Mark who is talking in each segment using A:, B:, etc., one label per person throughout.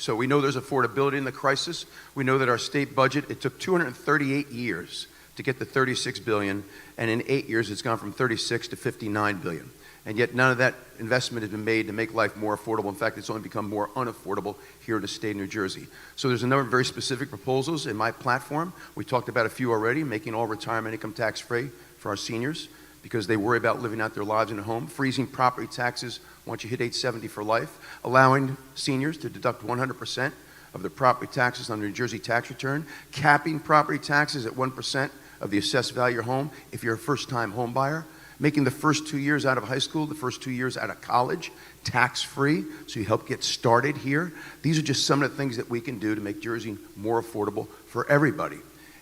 A: So we know there's affordability in the crisis. We know that our state budget, it took 238 years to get to $36 billion, and in 8 years it's gone from 36 to $59 billion. And yet none of that investment has been made to make life more affordable. In fact, it's only become more unaffordable here in the state of New Jersey. So there's a number of very specific proposals in my platform. We talked about a few already, making all retirement income tax-free for our seniors because they worry about living out their lives in a home, freezing property taxes once you hit age 70 for life, allowing seniors to deduct 100% of their property taxes on the New Jersey tax return, capping property taxes at 1% of the assessed value of your home if you're a first-time home buyer, making the first 2 years out of high school, the first 2 years out of college, tax-free, so you help get started here. These are just some of the things that we can do to make Jersey more affordable for everybody.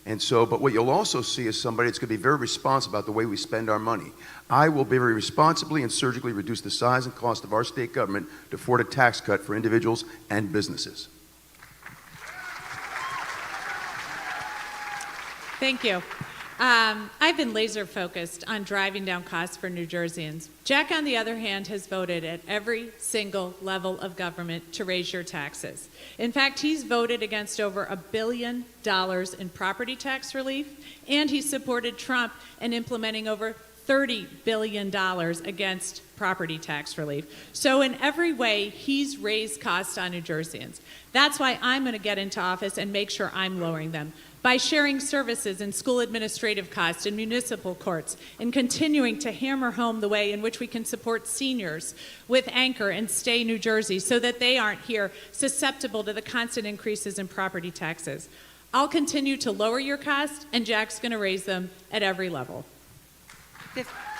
A: And so, but what you'll also see is somebody that's going to be very responsible about the way we spend our money. I will very responsibly and surgically reduce the size and cost of our state government to afford a tax cut for individuals and businesses.
B: Thank you. I've been laser focused on driving down costs for New Jerseyans. Jack, on the other hand, has voted at every single level of government to raise your taxes. In fact, he's voted against over $1 billion in property tax relief, and he supported Trump in implementing over $30 billion against property tax relief. So in every way, he's raised costs on New Jerseyans. That's why I'm going to get into office and make sure I'm lowering them, by sharing services and school administrative costs in municipal courts, and continuing to hammer home the way in which we can support seniors with Anchor and Stay New Jersey so that they aren't here susceptible to the constant increases in property taxes. I'll continue to lower your costs, and Jack's going to raise them at every level.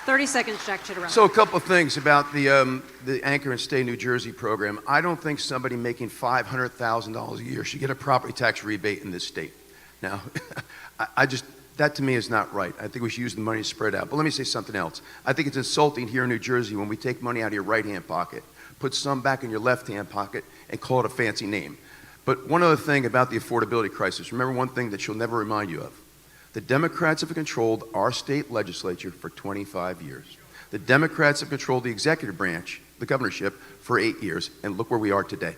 C: 30 seconds, Jack Ciattarelli.
A: So a couple of things about the Anchor and Stay New Jersey program. I don't think somebody making $500,000 a year should get a property tax rebate in this state. Now, that to me is not right. I think we should use the money to spread out. But let me say something else. I think it's insulting here in New Jersey when we take money out of your right-hand pocket, put some back in your left-hand pocket, and call it a fancy name. But one other thing about the affordability crisis, remember one thing that she'll never remind you of. The Democrats have controlled our state legislature for 25 years. The Democrats have controlled the executive branch, the governorship, for 8 years, and look where we are today.